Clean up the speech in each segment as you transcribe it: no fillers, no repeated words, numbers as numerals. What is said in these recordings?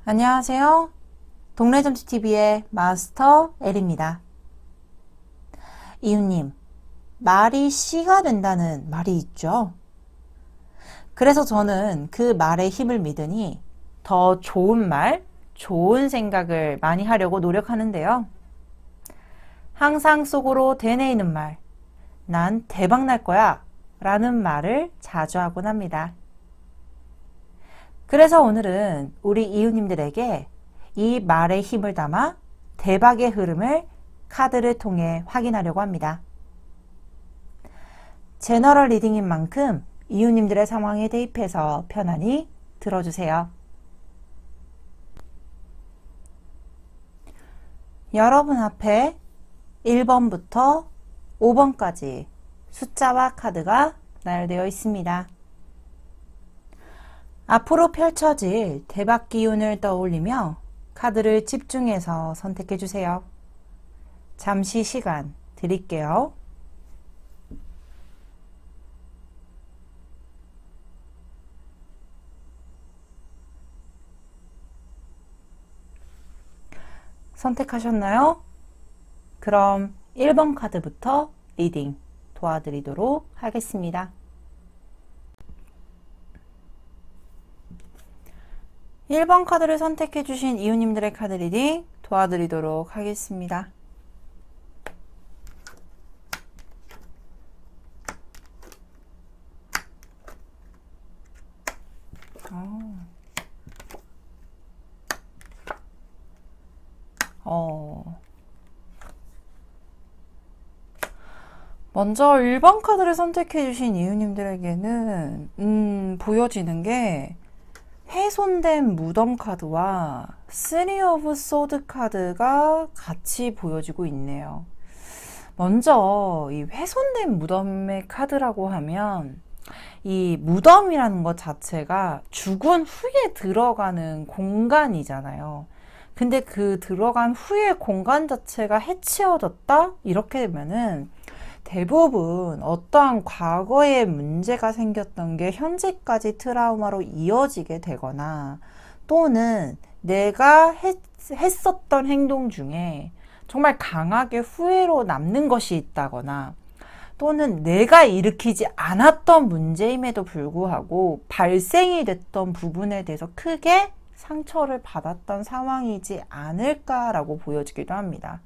안녕하세요. 동래점치TV의 마스터 L입니다. 이웃님, 말이 씨가 된다는 말이 있죠. 그래서 저는 그 말의 힘을 믿으니 더 좋은 말, 좋은 생각을 많이 하려고 노력하는데요. 항상 속으로 되뇌이는 말, 난 대박 날 거야 라는 말을 자주 하곤 합니다. 그래서 오늘은 우리 이웃님들에게 이 말의 힘을 담아 대박의 흐름을 카드를 통해 확인하려고 합니다. 제너럴 리딩인 만큼 이웃님들의 상황에 대입해서 편안히 들어주세요. 여러분 앞에 1번부터 5번까지 숫자와 카드가 나열되어 있습니다. 앞으로 펼쳐질 대박 기운을 떠올리며 카드를 집중해서 선택해 주세요. 잠시 시간 드릴게요. 선택하셨나요? 그럼 1번 카드부터 리딩 도와드리도록 하겠습니다. 1번 카드를 선택해 주신 이웃님들의 카드 리딩 도와드리도록 하겠습니다. 먼저 1번 카드를 선택해 주신 이웃님들에게는 보여지는 게 훼손된 무덤 카드와 3 of Swords 카드가 같이 보여지고 있네요. 먼저 이 훼손된 무덤의 카드라고 하면 이 무덤이라는 것 자체가 죽은 후에 들어가는 공간이잖아요. 근데 그 들어간 후에 공간 자체가 해치워졌다? 이렇게 되면은 대부분 어떠한 과거에 문제가 생겼던 게 현재까지 트라우마로 이어지게 되거나 또는 내가 했었던 행동 중에 정말 강하게 후회로 남는 것이 있다거나 또는 내가 일으키지 않았던 문제임에도 불구하고 발생이 됐던 부분에 대해서 크게 상처를 받았던 상황이지 않을까라고 보여지기도 합니다.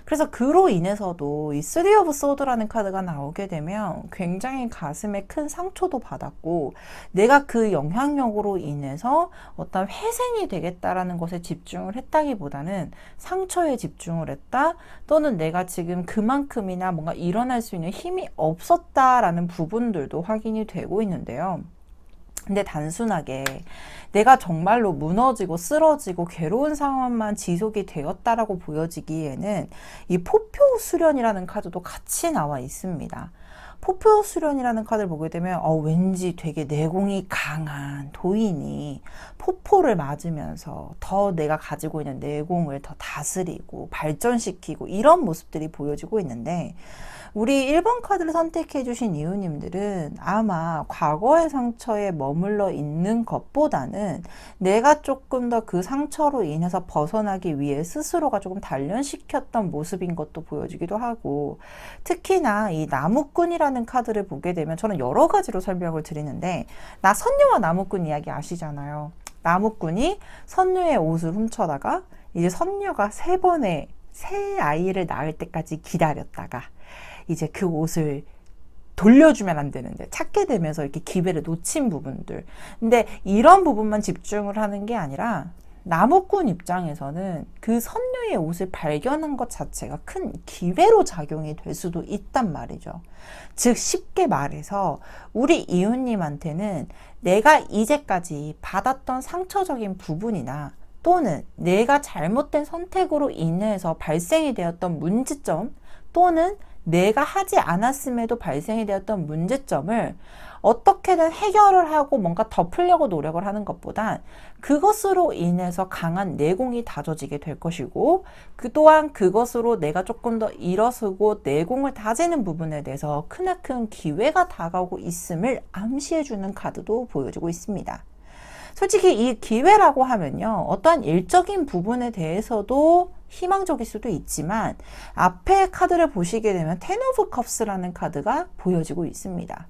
그래서 그로 인해서도 이 3 of Swords라는 카드가 나오게 되면 굉장히 가슴에 큰 상처도 받았고 내가 그 영향력으로 인해서 어떤 회생이 되겠다라는 것에 집중을 했다기보다는 상처에 집중을 했다 또는 내가 지금 그만큼이나 뭔가 일어날 수 있는 힘이 없었다라는 부분들도 확인이 되고 있는데요. 근데 단순하게 내가 정말로 무너지고 쓰러지고 괴로운 상황만 지속이 되었다라고 보여지기에는 이 포표 수련이라는 카드도 같이 나와 있습니다. 포표 수련이라는 카드를 보게 되면 왠지 되게 내공이 강한 도인이 포포를 맞으면서 더 내가 가지고 있는 내공을 더 다스리고 발전시키고 이런 모습들이 보여지고 있는데 우리 1번 카드를 선택해 주신 이웃님들은 아마 과거의 상처에 머물러 있는 것보다는 내가 조금 더 그 상처로 인해서 벗어나기 위해 스스로가 조금 단련시켰던 모습인 것도 보여지기도 하고 특히나 이 나무꾼이라는 카드를 보게 되면 저는 여러 가지로 설명을 드리는데 나 선녀와 나무꾼 이야기 아시잖아요. 나무꾼이 선녀의 옷을 훔쳐다가 이제 선녀가 3번의 새 아이를 낳을 때까지 기다렸다가 이제 그 옷을 돌려주면 안 되는데 찾게 되면서 이렇게 기회를 놓친 부분들. 근데 이런 부분만 집중을 하는 게 아니라 나무꾼 입장에서는 그 선녀의 옷을 발견한 것 자체가 큰 기회로 작용이 될 수도 있단 말이죠. 즉 쉽게 말해서 우리 이웃님한테는 내가 이제까지 받았던 상처적인 부분이나 또는 내가 잘못된 선택으로 인해서 발생이 되었던 문제점 또는 내가 하지 않았음에도 발생이 되었던 문제점을 어떻게든 해결을 하고 뭔가 덮으려고 노력을 하는 것보단 그것으로 인해서 강한 내공이 다져지게 될 것이고 또한 그것으로 내가 조금 더 일어서고 내공을 다지는 부분에 대해서 크나큰 기회가 다가오고 있음을 암시해주는 카드도 보여주고 있습니다. 솔직히 이 기회라고 하면요, 어떠한 일적인 부분에 대해서도 희망적일 수도 있지만 앞에 카드를 보시게 되면 텐 오브 컵스라는 카드가 보여지고 있습니다.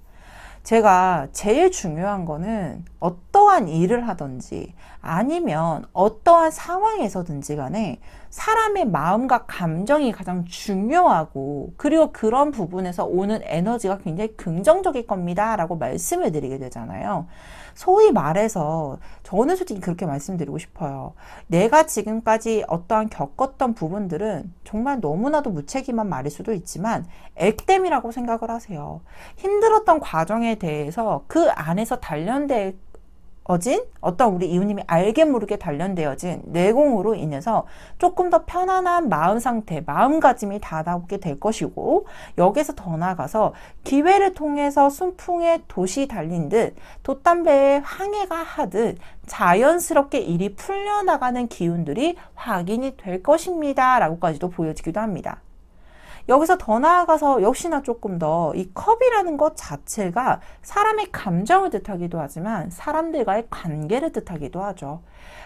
제가 제일 중요한 거는 어떠한 일을 하든지 아니면 어떠한 상황에서든지 간에 사람의 마음과 감정이 가장 중요하고, 그리고 그런 부분에서 오는 에너지가 굉장히 긍정적일 겁니다 라고 말씀을 드리게 되잖아요. 소위 말해서 저는 솔직히 그렇게 말씀드리고 싶어요. 내가 지금까지 어떠한 겪었던 부분들은 정말 너무나도 무책임한 말일 수도 있지만 액땜이라고 생각을 하세요. 힘들었던 과정에 대해서 그 안에서 단련된 어떤 우리 이웃님이 알게 모르게 단련되어진 내공으로 인해서 조금 더 편안한 마음 상태, 마음가짐이 다가오게 될 것이고, 여기서 더 나아가서 기회를 통해서 순풍의 돛이 달린 듯 돛담배에 항해가 하듯 자연스럽게 일이 풀려나가는 기운들이 확인이 될 것입니다 라고까지도 보여지기도 합니다. 여기서 더 나아가서 역시나 조금 더 이 컵이라는 것 자체가 사람의 감정을 뜻하기도 하지만 사람들과의 관계를 뜻하기도 하죠.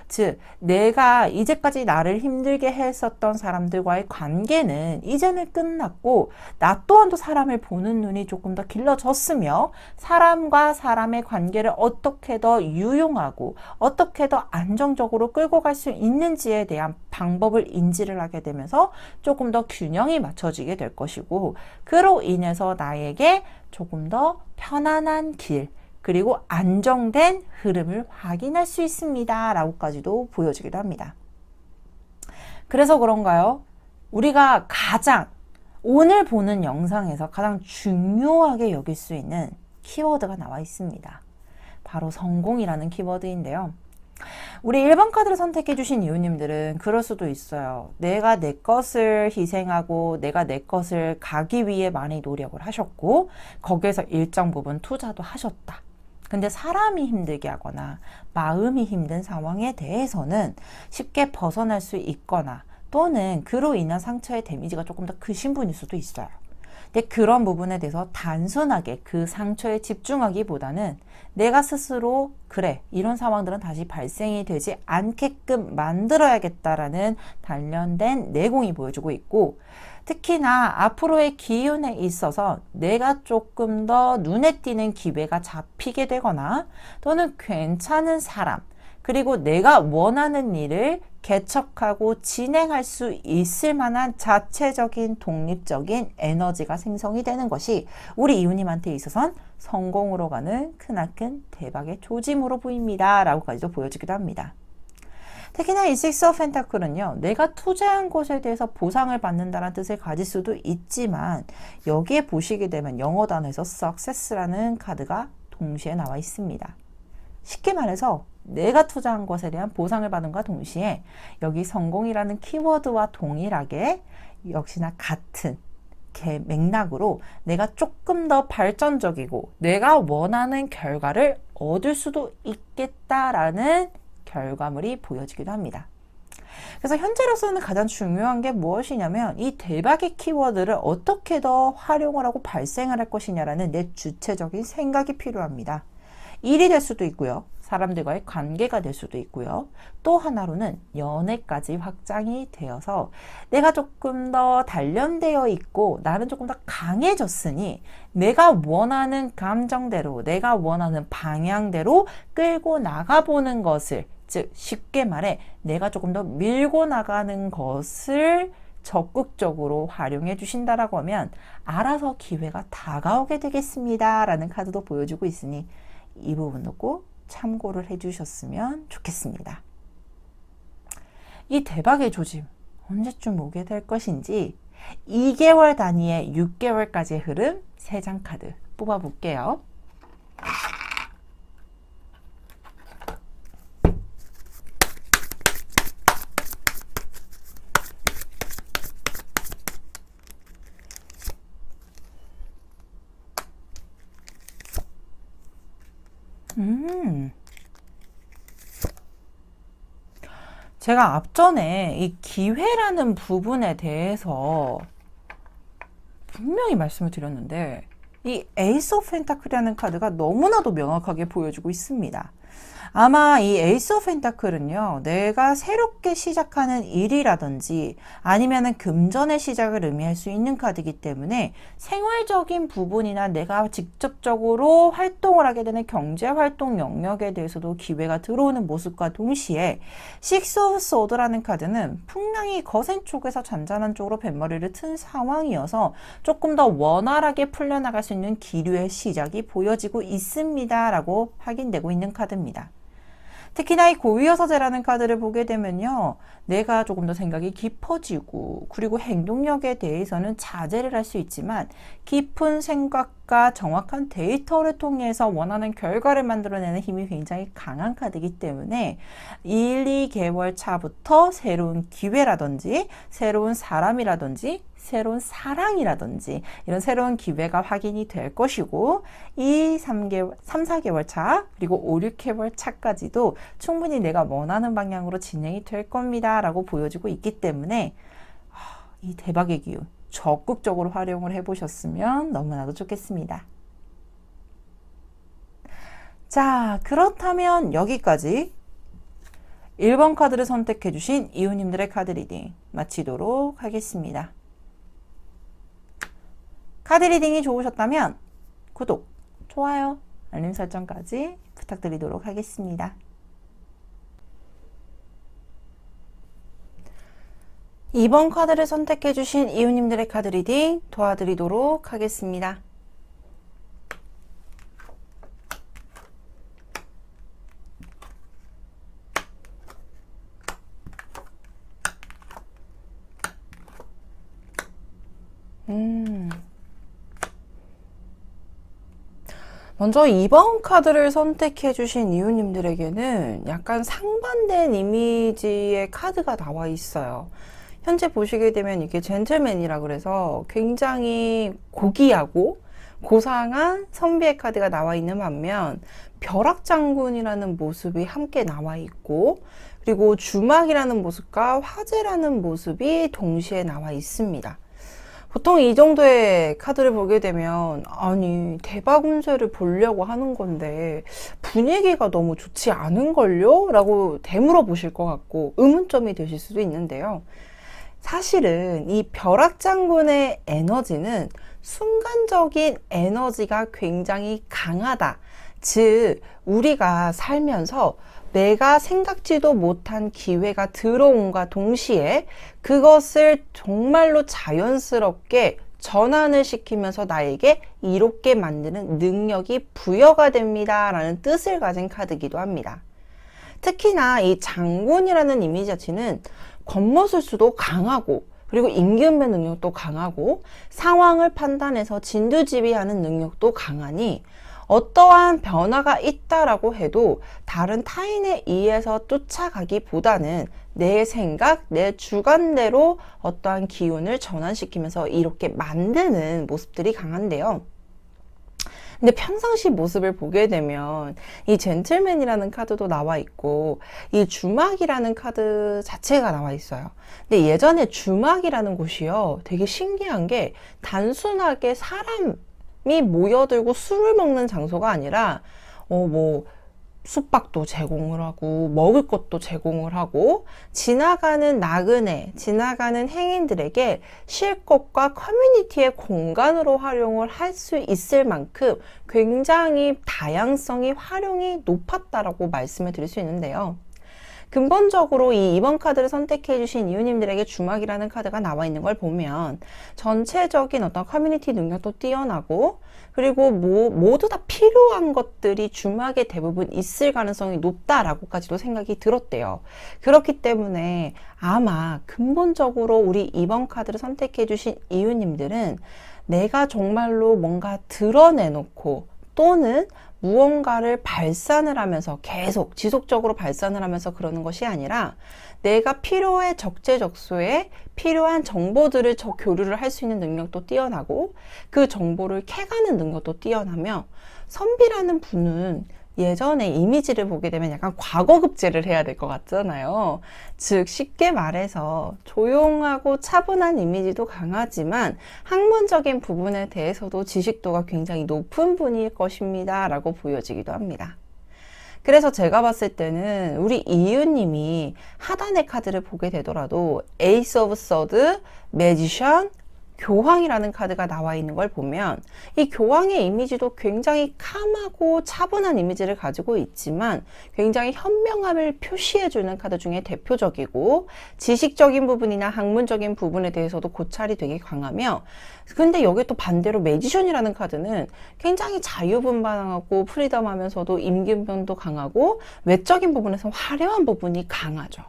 즉, 내가 이제까지 나를 힘들게 했었던 사람들과의 관계는 이제는 끝났고, 나 또한도 사람을 보는 눈이 조금 더 길러졌으며, 사람과 사람의 관계를 어떻게 더 유용하고 어떻게 더 안정적으로 끌고 갈 수 있는지에 대한 방법을 인지를 하게 되면서 조금 더 균형이 맞춰지게 될 것이고, 그로 인해서 나에게 조금 더 편안한 길, 그리고 안정된 흐름을 확인할 수 있습니다 라고까지도 보여지기도 합니다. 그래서 그런가요? 우리가 가장 오늘 보는 영상에서 가장 중요하게 여길 수 있는 키워드가 나와 있습니다. 바로 성공이라는 키워드인데요. 우리 1번 카드를 선택해 주신 이웃님들은 그럴 수도 있어요. 내가 내 것을 희생하고 내가 내 것을 가기 위해 많이 노력을 하셨고, 거기에서 일정 부분 투자도 하셨다. 근데 사람이 힘들게 하거나 마음이 힘든 상황에 대해서는 쉽게 벗어날 수 있거나, 또는 그로 인한 상처의 데미지가 조금 더 크신 분일 수도 있어요. 근데 그런 부분에 대해서 단순하게 그 상처에 집중하기보다는 내가 스스로 그래, 이런 상황들은 다시 발생이 되지 않게끔 만들어야겠다라는 단련된 내공이 보여주고 있고, 특히나 앞으로의 기운에 있어서 내가 조금 더 눈에 띄는 기회가 잡히게 되거나, 또는 괜찮은 사람, 그리고 내가 원하는 일을 개척하고 진행할 수 있을 만한 자체적인 독립적인 에너지가 생성이 되는 것이 우리 이웃님한테 있어선 성공으로 가는 크나큰 대박의 조짐으로 보입니다 라고까지도 보여주기도 합니다. 특히나 이 식스 오브 펜타클은요, 내가 투자한 것에 대해서 보상을 받는다는 뜻을 가질 수도 있지만, 여기에 보시게 되면 영어 단어에서 success라는 카드가 동시에 나와 있습니다. 쉽게 말해서 내가 투자한 것에 대한 보상을 받은 것과 동시에 여기 성공이라는 키워드와 동일하게 역시나 같은 맥락으로 내가 조금 더 발전적이고 내가 원하는 결과를 얻을 수도 있겠다라는 결과물이 보여지기도 합니다. 그래서 현재로서는 가장 중요한 게 무엇이냐면, 이 대박의 키워드를 어떻게 더 활용을 하고 발생을 할 것이냐라는 내 주체적인 생각이 필요합니다. 일이 될 수도 있고요, 사람들과의 관계가 될 수도 있고요, 또 하나로는 연애까지 확장이 되어서 내가 조금 더 단련되어 있고 나는 조금 더 강해졌으니 내가 원하는 감정대로, 내가 원하는 방향대로 끌고 나가보는 것을, 즉 쉽게 말해 내가 조금 더 밀고 나가는 것을 적극적으로 활용해 주신다라고 하면 알아서 기회가 다가오게 되겠습니다 라는 카드도 보여주고 있으니 이 부분도 꼭 참고를 해주셨으면 좋겠습니다. 이 대박의 조짐 언제쯤 오게 될 것인지 2개월 단위의 6개월까지의 흐름 3장 카드 뽑아볼게요. 제가 앞전에 이 기회라는 부분에 대해서 분명히 말씀을 드렸는데, 이 에이스 오브 펜타클이라는 카드가 너무나도 명확하게 보여주고 있습니다. 아마 이 에이스 오브 펜타클은요, 내가 새롭게 시작하는 일이라든지 아니면은 금전의 시작을 의미할 수 있는 카드이기 때문에 생활적인 부분이나 내가 직접적으로 활동을 하게 되는 경제 활동 영역에 대해서도 기회가 들어오는 모습과 동시에 식스 오브 소드라는 카드는 풍랑이 거센 쪽에서 잔잔한 쪽으로 뱃머리를 튼 상황이어서 조금 더 원활하게 풀려나갈 수 있는 기류의 시작이 보여지고 있습니다 라고 확인되고 있는 카드입니다. 특히나 이 고위여서제라는 카드를 보게 되면요, 내가 조금 더 생각이 깊어지고 그리고 행동력에 대해서는 자제를 할 수 있지만 깊은 생각과 정확한 데이터를 통해서 원하는 결과를 만들어내는 힘이 굉장히 강한 카드이기 때문에 1, 2개월 차부터 새로운 기회라든지 새로운 사람이라든지 새로운 사랑이라든지 이런 새로운 기회가 확인이 될 것이고, 3, 4개월 차 그리고 5, 6개월 차까지도 충분히 내가 원하는 방향으로 진행이 될 겁니다 라고 보여지고 있기 때문에 이 대박의 기운 적극적으로 활용을 해보셨으면 너무나도 좋겠습니다. 자, 그렇다면 여기까지 1번 카드를 선택해 주신 이웃님들의 카드 리딩 마치도록 하겠습니다. 카드 리딩이 좋으셨다면 구독, 좋아요, 알림 설정까지 부탁드리도록 하겠습니다. 2번 카드를 선택해 주신 이웃님들의 카드 리딩 도와드리도록 하겠습니다. 먼저 2번 카드를 선택해 주신 이웃님들에게는 약간 상반된 이미지의 카드가 나와 있어요. 현재 보시게 되면 이게 젠틀맨이라 그래서 굉장히 고귀하고 고상한 선비의 카드가 나와 있는 반면 벼락장군이라는 모습이 함께 나와 있고, 그리고 주막이라는 모습과 화제라는 모습이 동시에 나와 있습니다. 보통 이 정도의 카드를 보게 되면 아니 대박 운세를 보려고 하는 건데 분위기가 너무 좋지 않은걸요? 라고 되물어 보실 것 같고 의문점이 되실 수도 있는데요. 사실은 이 벼락장군의 에너지는 순간적인 에너지가 굉장히 강하다. 즉 우리가 살면서 내가 생각지도 못한 기회가 들어온과 동시에 그것을 정말로 자연스럽게 전환을 시키면서 나에게 이롭게 만드는 능력이 부여가 됩니다 라는 뜻을 가진 카드이기도 합니다. 특히나 이 장군이라는 이미지 자체는 겉모술수도 강하고 그리고 임기응변 능력도 강하고 상황을 판단해서 진두지휘하는 능력도 강하니 어떠한 변화가 있다라고 해도 다른 타인에 의해서 쫓아가기보다는 내 생각, 내 주관대로 어떠한 기운을 전환시키면서 이렇게 만드는 모습들이 강한데요. 근데 평상시 모습을 보게 되면 이 젠틀맨이라는 카드도 나와 있고 이 주막이라는 카드 자체가 나와 있어요. 근데 예전에 주막이라는 곳이요, 되게 신기한 게 단순하게 사람이 모여들고 술을 먹는 장소가 아니라 숙박도 제공을 하고 먹을 것도 제공을 하고 지나가는 나그네, 지나가는 행인들에게 쉴 것과 커뮤니티의 공간으로 활용을 할 수 있을 만큼 굉장히 다양성이 활용이 높았다라고 말씀을 드릴 수 있는데요. 근본적으로 이 2번 카드를 선택해 주신 이웃님들에게 주막이라는 카드가 나와 있는 걸 보면 전체적인 어떤 커뮤니티 능력도 뛰어나고 그리고 모두 다 필요한 것들이 주막에 대부분 있을 가능성이 높다라고까지도 생각이 들었대요. 그렇기 때문에 아마 근본적으로 우리 2번 카드를 선택해 주신 이웃님들은 내가 정말로 뭔가 드러내놓고 또는 무언가를 발산을 하면서 계속 지속적으로 발산을 하면서 그러는 것이 아니라 내가 필요해 적재적소에 필요한 정보들을 교류를 할 수 있는 능력도 뛰어나고 그 정보를 캐가는 능력도 뛰어나며 선비라는 분은 예전에 이미지를 보게 되면 약간 과거급제를 해야 될 것 같잖아요. 즉 쉽게 말해서 조용하고 차분한 이미지도 강하지만 학문적인 부분에 대해서도 지식도가 굉장히 높은 분일 것입니다 라고 보여지기도 합니다. 그래서 제가 봤을 때는 우리 이유님이 하단의 카드를 보게 되더라도 에이스 오브 서드, 매지션, 교황이라는 카드가 나와 있는 걸 보면 이 교황의 이미지도 굉장히 캄하고 차분한 이미지를 가지고 있지만 굉장히 현명함을 표시해주는 카드 중에 대표적이고 지식적인 부분이나 학문적인 부분에 대해서도 고찰이 되게 강하며 근데 여기 또 반대로 매지션이라는 카드는 굉장히 자유분방하고 프리덤하면서도 임기응변도 강하고 외적인 부분에서 화려한 부분이 강하죠.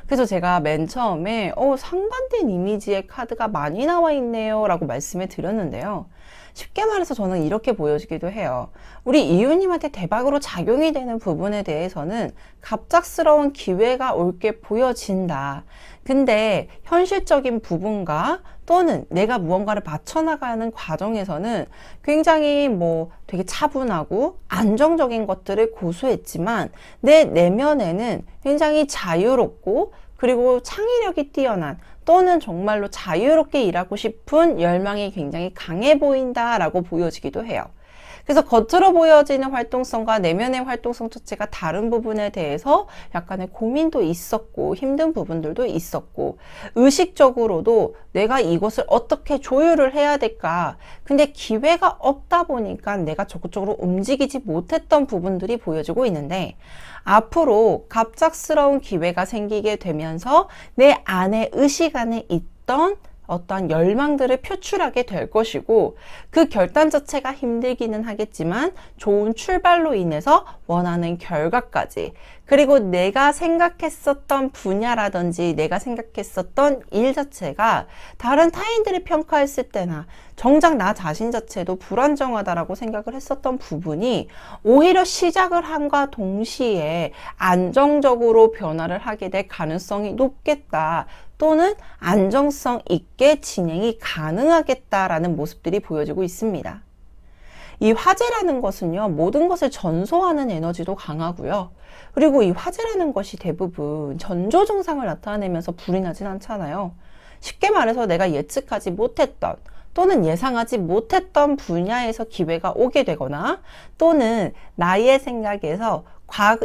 그래서 제가 맨 처음에 상반된 이미지의 카드가 많이 나와 있네요 라고 말씀을 드렸는데요. 쉽게 말해서 저는 이렇게 보여지기도 해요. 우리 이유님한테 대박으로 작용이 되는 부분에 대해서는 갑작스러운 기회가 올 게 보여진다. 근데 현실적인 부분과 또는 내가 무언가를 맞춰나가는 과정에서는 굉장히 되게 차분하고 안정적인 것들을 고수했지만 내 내면에는 굉장히 자유롭고 그리고 창의력이 뛰어난 또는 정말로 자유롭게 일하고 싶은 열망이 굉장히 강해 보인다라고 보여지기도 해요. 그래서 겉으로 보여지는 활동성과 내면의 활동성 자체가 다른 부분에 대해서 약간의 고민도 있었고 힘든 부분들도 있었고 의식적으로도 내가 이것을 어떻게 조율을 해야 될까 근데 기회가 없다 보니까 내가 적극적으로 움직이지 못했던 부분들이 보여지고 있는데 앞으로 갑작스러운 기회가 생기게 되면서 내 안에 의식 안에 있던 어떠한 열망들을 표출하게 될 것이고 그 결단 자체가 힘들기는 하겠지만 좋은 출발로 인해서 원하는 결과까지 그리고 내가 생각했었던 분야라든지 내가 생각했었던 일 자체가 다른 타인들이 평가했을 때나 정작 나 자신 자체도 불안정하다라고 생각을 했었던 부분이 오히려 시작을 함과 동시에 안정적으로 변화를 하게 될 가능성이 높겠다. 또는 안정성 있게 진행이 가능하겠다라는 모습들이 보여지고 있습니다. 이 화재라는 것은요, 모든 것을 전소하는 에너지도 강하고요. 그리고 이 화재라는 것이 대부분 전조 증상을 나타내면서 불이 나진 않잖아요. 쉽게 말해서 내가 예측하지 못했던 또는 예상하지 못했던 분야에서 기회가 오게 되거나 또는 나의 생각에서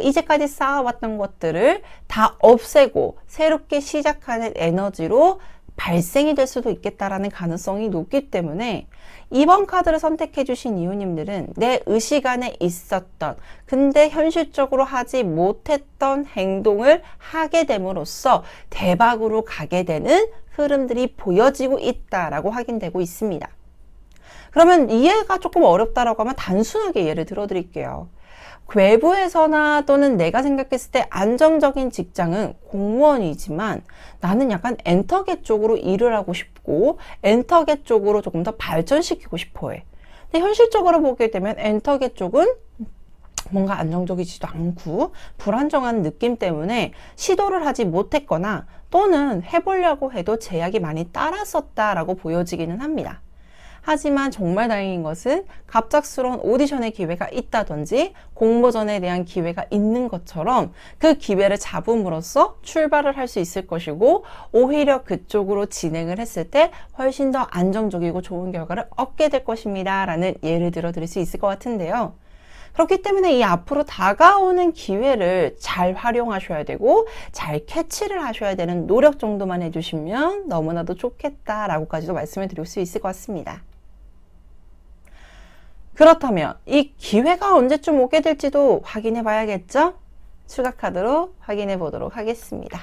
이제까지 쌓아왔던 것들을 다 없애고 새롭게 시작하는 에너지로 발생이 될 수도 있겠다라는 가능성이 높기 때문에 이번 카드를 선택해 주신 이유님들은 내 의식 안에 있었던 근데 현실적으로 하지 못했던 행동을 하게 됨으로써 대박으로 가게 되는 흐름들이 보여지고 있다라고 확인되고 있습니다. 그러면 이해가 조금 어렵다라고 하면 단순하게 예를 들어 드릴게요. 외부에서나 또는 내가 생각했을 때 안정적인 직장은 공무원이지만 나는 약간 엔터계 쪽으로 일을 하고 싶고 엔터계 쪽으로 조금 더 발전시키고 싶어 해. 근데 현실적으로 보게 되면 엔터계 쪽은 뭔가 안정적이지도 않고 불안정한 느낌 때문에 시도를 하지 못했거나 또는 해보려고 해도 제약이 많이 따랐었다라고 보여지기는 합니다. 하지만 정말 다행인 것은 갑작스러운 오디션의 기회가 있다든지 공모전에 대한 기회가 있는 것처럼 그 기회를 잡음으로써 출발을 할 수 있을 것이고 오히려 그쪽으로 진행을 했을 때 훨씬 더 안정적이고 좋은 결과를 얻게 될 것입니다 라는 예를 들어 드릴 수 있을 것 같은데요. 그렇기 때문에 이 앞으로 다가오는 기회를 잘 활용하셔야 되고 잘 캐치를 하셔야 되는 노력 정도만 해주시면 너무나도 좋겠다라고까지도 말씀을 드릴 수 있을 것 같습니다. 그렇다면 이 기회가 언제쯤 오게 될지도 확인해 봐야겠죠? 추가 카드로 확인해 보도록 하겠습니다.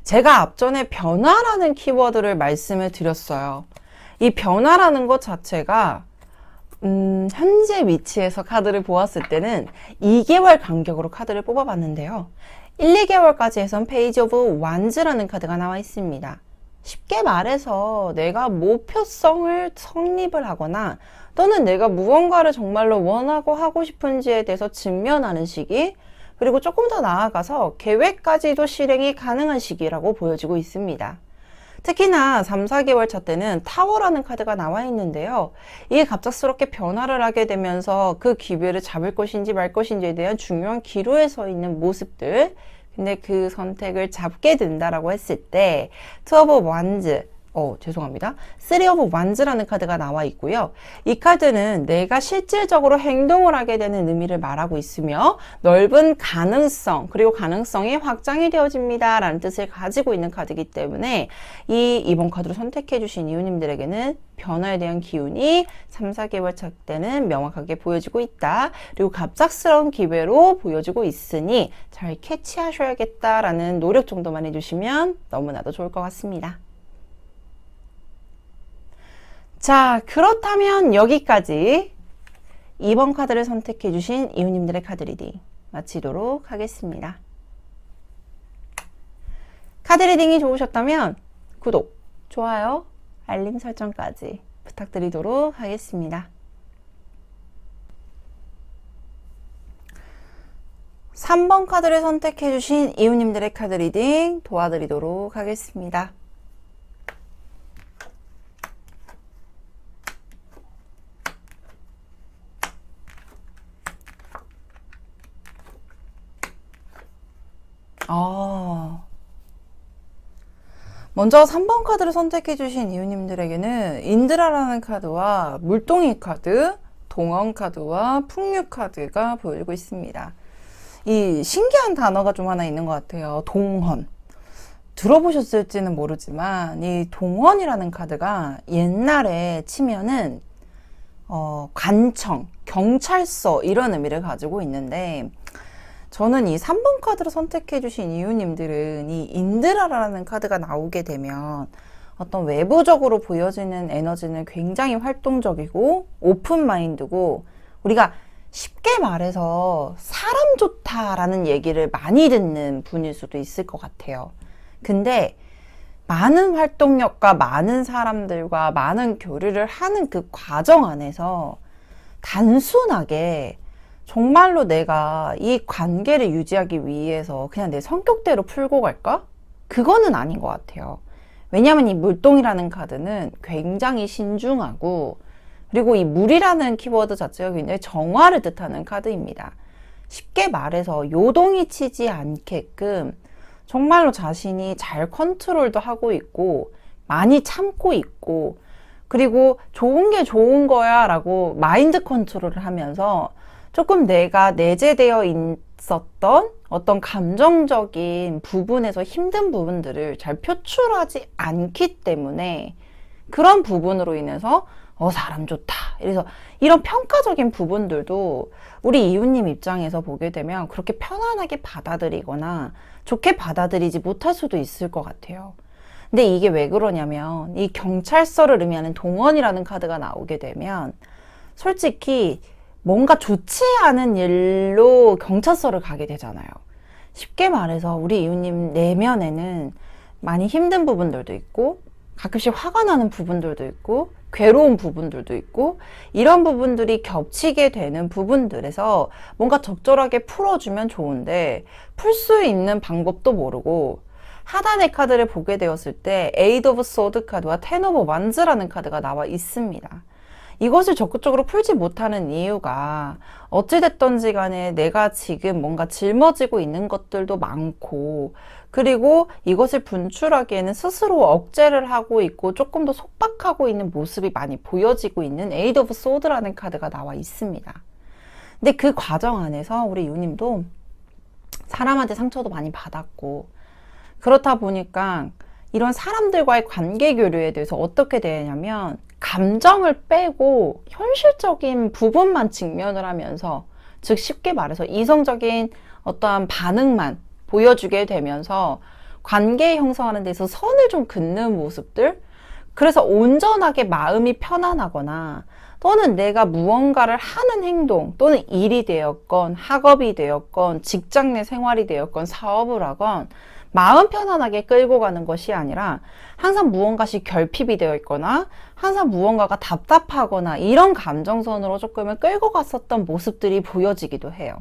제가 앞전에 변화라는 키워드를 말씀을 드렸어요. 이 변화라는 것 자체가 현재 위치에서 카드를 보았을 때는 2개월 간격으로 카드를 뽑아봤는데요. 1, 2개월까지 해선 페이지 오브 완즈라는 카드가 나와 있습니다. 쉽게 말해서 내가 목표성을 성립을 하거나 또는 내가 무언가를 정말로 원하고 하고 싶은지에 대해서 직면하는 시기, 그리고 조금 더 나아가서 계획까지도 실행이 가능한 시기라고 보여지고 있습니다. 특히나 3, 4개월 차 때는 타워라는 카드가 나와 있는데요. 이게 갑작스럽게 변화를 하게 되면서 그 기회를 잡을 것인지 말 것인지에 대한 중요한 기로에 서 있는 모습들. 근데 그 선택을 잡게 된다라고 했을 때 투 오브 완즈, 죄송합니다. 3 오브 완즈라는 카드가 나와 있고요. 이 카드는 내가 실질적으로 행동을 하게 되는 의미를 말하고 있으며 넓은 가능성, 그리고 가능성이 확장이 되어집니다 라는 뜻을 가지고 있는 카드이기 때문에 이번 카드로 선택해 주신 이웃님들에게는 변화에 대한 기운이 3, 4개월 차 때는 명확하게 보여지고 있다. 그리고 갑작스러운 기회로 보여지고 있으니 잘 캐치하셔야겠다라는 노력 정도만 해주시면 너무나도 좋을 것 같습니다. 자, 그렇다면 여기까지 2번 카드를 선택해 주신 이웃님들의 카드 리딩 마치도록 하겠습니다. 카드 리딩이 좋으셨다면 구독, 좋아요, 알림 설정까지 부탁드리도록 하겠습니다. 3번 카드를 선택해 주신 이웃님들의 카드 리딩 도와드리도록 하겠습니다. 먼저 3번 카드를 선택해 주신 이웃님들에게는 인드라라는 카드와 물동이 카드, 동원 카드와 풍류 카드가 보여지고 있습니다. 이 신기한 단어가 좀 하나 있는 것 같아요. 동헌. 들어보셨을지는 모르지만 이 동헌이라는 카드가 옛날에 치면은 관청, 경찰서 이런 의미를 가지고 있는데 저는 이 3번 카드를 선택해 주신 이웃님들은 이 인드라라는 카드가 나오게 되면 어떤 외부적으로 보여지는 에너지는 굉장히 활동적이고 오픈 마인드고 우리가 쉽게 말해서 사람 좋다라는 얘기를 많이 듣는 분일 수도 있을 것 같아요. 근데 많은 활동력과 많은 사람들과 많은 교류를 하는 그 과정 안에서 단순하게 정말로 내가 이 관계를 유지하기 위해서 그냥 내 성격대로 풀고 갈까? 그거는 아닌 것 같아요. 왜냐하면 이 물동이라는 카드는 굉장히 신중하고 그리고 이 물이라는 키워드 자체가 굉장히 정화를 뜻하는 카드입니다. 쉽게 말해서 요동이 치지 않게끔 정말로 자신이 잘 컨트롤도 하고 있고 많이 참고 있고 그리고 좋은 게 좋은 거야 라고 마인드 컨트롤을 하면서 조금 내가 내재되어 있었던 어떤 감정적인 부분에서 힘든 부분들을 잘 표출하지 않기 때문에 그런 부분으로 인해서 사람 좋다. 그래서 이런 평가적인 부분들도 우리 이웃님 입장에서 보게 되면 그렇게 편안하게 받아들이거나 좋게 받아들이지 못할 수도 있을 것 같아요. 근데 이게 왜 그러냐면 이 경찰서를 의미하는 동원이라는 카드가 나오게 되면 솔직히 뭔가 좋지 않은 일로 경찰서를 가게 되잖아요. 쉽게 말해서 우리 이웃님 내면에는 많이 힘든 부분들도 있고 가끔씩 화가 나는 부분들도 있고 괴로운 부분들도 있고 이런 부분들이 겹치게 되는 부분들에서 뭔가 적절하게 풀어주면 좋은데 풀 수 있는 방법도 모르고 하단의 카드를 보게 되었을 때 에이드 오브 소드 카드와 텐 오브 완즈라는 카드가 나와 있습니다. 이것을 적극적으로 풀지 못하는 이유가 어찌됐던지 간에 내가 지금 뭔가 짊어지고 있는 것들도 많고 그리고 이것을 분출하기에는 스스로 억제를 하고 있고 조금 더 속박하고 있는 모습이 많이 보여지고 있는 에이드 오브 소드라는 카드가 나와 있습니다. 근데 그 과정 안에서 우리 유님도 사람한테 상처도 많이 받았고 그렇다 보니까 이런 사람들과의 관계 교류에 대해서 어떻게 되냐면 감정을 빼고 현실적인 부분만 직면을 하면서 즉 쉽게 말해서 이성적인 어떠한 반응만 보여주게 되면서 관계 형성하는 데서 선을 좀 긋는 모습들 그래서 온전하게 마음이 편안하거나 또는 내가 무언가를 하는 행동 또는 일이 되었건 학업이 되었건 직장 내 생활이 되었건 사업을 하건 마음 편안하게 끌고 가는 것이 아니라 항상 무언가씩 결핍이 되어 있거나 항상 무언가가 답답하거나 이런 감정선으로 조금은 끌고 갔었던 모습들이 보여지기도 해요.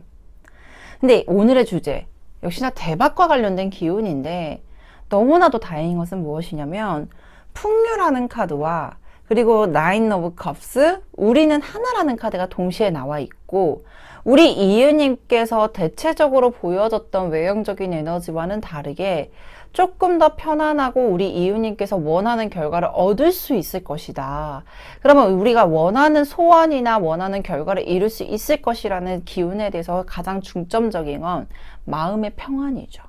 근데 오늘의 주제 역시나 대박과 관련된 기운인데 너무나도 다행인 것은 무엇이냐면 풍류라는 카드와 그리고 나인 오브 컵스, 우리는 하나라는 카드가 동시에 나와 있고 우리 이유님께서 대체적으로 보여줬던 외형적인 에너지와는 다르게 조금 더 편안하고 우리 이유님께서 원하는 결과를 얻을 수 있을 것이다. 그러면 우리가 원하는 소원이나 원하는 결과를 이룰 수 있을 것이라는 기운에 대해서 가장 중점적인 건 마음의 평안이죠.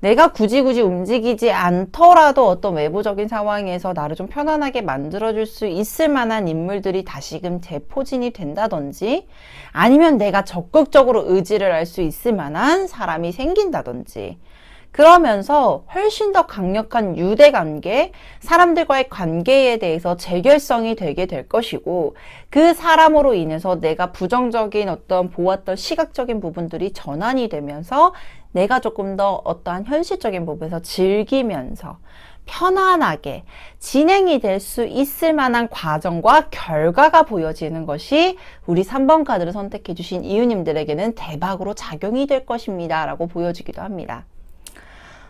내가 굳이 움직이지 않더라도 어떤 외부적인 상황에서 나를 좀 편안하게 만들어줄 수 있을 만한 인물들이 다시금 재포진이 된다든지 아니면 내가 적극적으로 의지를 할 수 있을 만한 사람이 생긴다든지 그러면서 훨씬 더 강력한 유대관계, 사람들과의 관계에 대해서 재결성이 되게 될 것이고 그 사람으로 인해서 내가 부정적인 어떤 보았던 시각적인 부분들이 전환이 되면서 내가 조금 더 어떠한 현실적인 부분에서 즐기면서 편안하게 진행이 될 수 있을 만한 과정과 결과가 보여지는 것이 우리 3번 카드를 선택해 주신 이유님들에게는 대박으로 작용이 될 것입니다 라고 보여지기도 합니다.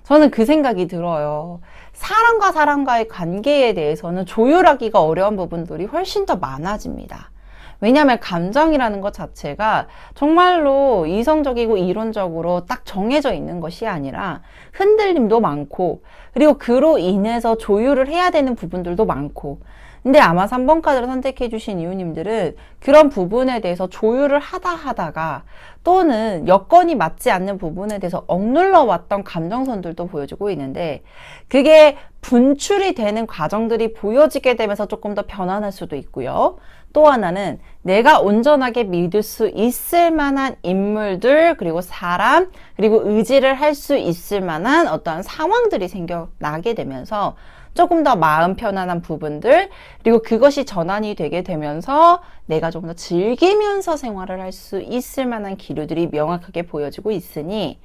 저는 그 생각이 들어요. 사람과 사람과의 관계에 대해서는 조율하기가 어려운 부분들이 훨씬 더 많아집니다. 왜냐하면 감정이라는 것 자체가 정말로 이성적이고 이론적으로 딱 정해져 있는 것이 아니라 흔들림도 많고 그리고 그로 인해서 조율을 해야 되는 부분들도 많고 근데 아마 3번 카드를 선택해 주신 이유님들은 그런 부분에 대해서 조율을 하다가 또는 여건이 맞지 않는 부분에 대해서 억눌러 왔던 감정선들도 보여주고 있는데 그게 분출이 되는 과정들이 보여지게 되면서 조금 더 변환할 수도 있고요. 또 하나는 내가 온전하게 믿을 수 있을 만한 인물들 그리고 사람 그리고 의지를 할 수 있을 만한 어떠한 상황들이 생겨나게 되면서 조금 더 마음 편안한 부분들 그리고 그것이 전환이 되게 되면서 내가 조금 더 즐기면서 생활을 할 수 있을 만한 기류들이 명확하게 보여지고 있으니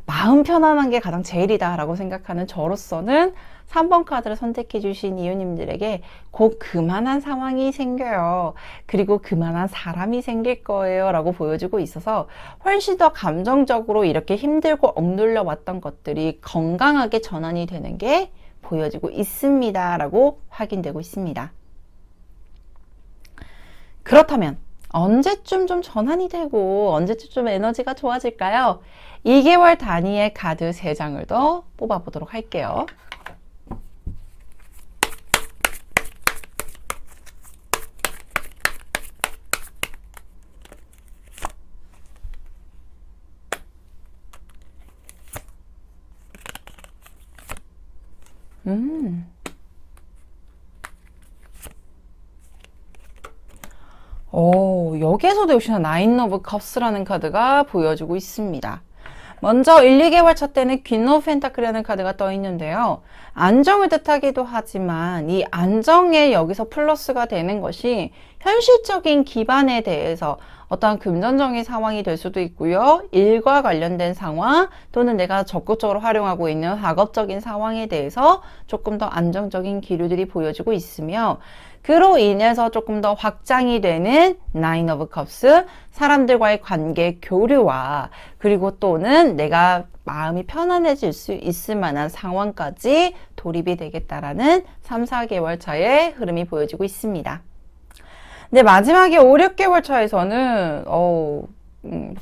마음 편안한 게 가장 제일이다 라고 생각하는 저로서는 3번 카드를 선택해 주신 이유님들에게 곧 그만한 상황이 생겨요. 그리고 그만한 사람이 생길 거예요 라고 보여주고 있어서 훨씬 더 감정적으로 이렇게 힘들고 억눌려 왔던 것들이 건강하게 전환이 되는 게 보여지고 있습니다 라고 확인되고 있습니다. 그렇다면 언제쯤 좀 전환이 되고 언제쯤 좀 에너지가 좋아질까요? 2개월 단위의 카드 3장을 더 뽑아보도록 할게요. 여기에서도 역시나 나인 오브 컵스라는 카드가 보여지고 있습니다. 먼저 1, 2개월 차 때는 퀸 오브 펜타클이라는 카드가 떠 있는데요. 안정을 뜻하기도 하지만 이 안정에 여기서 플러스가 되는 것이 현실적인 기반에 대해서 어떠한 금전적인 상황이 될 수도 있고요. 일과 관련된 상황 또는 내가 적극적으로 활용하고 있는 학업적인 상황에 대해서 조금 더 안정적인 기류들이 보여지고 있으며 그로 인해서 조금 더 확장이 되는 나인 오브 컵스, 사람들과의 관계 교류와 그리고 또는 내가 마음이 편안해질 수 있을 만한 상황까지 돌입이 되겠다라는 3, 4개월 차의 흐름이 보여지고 있습니다. 근데 마지막에 5, 6개월 차에서는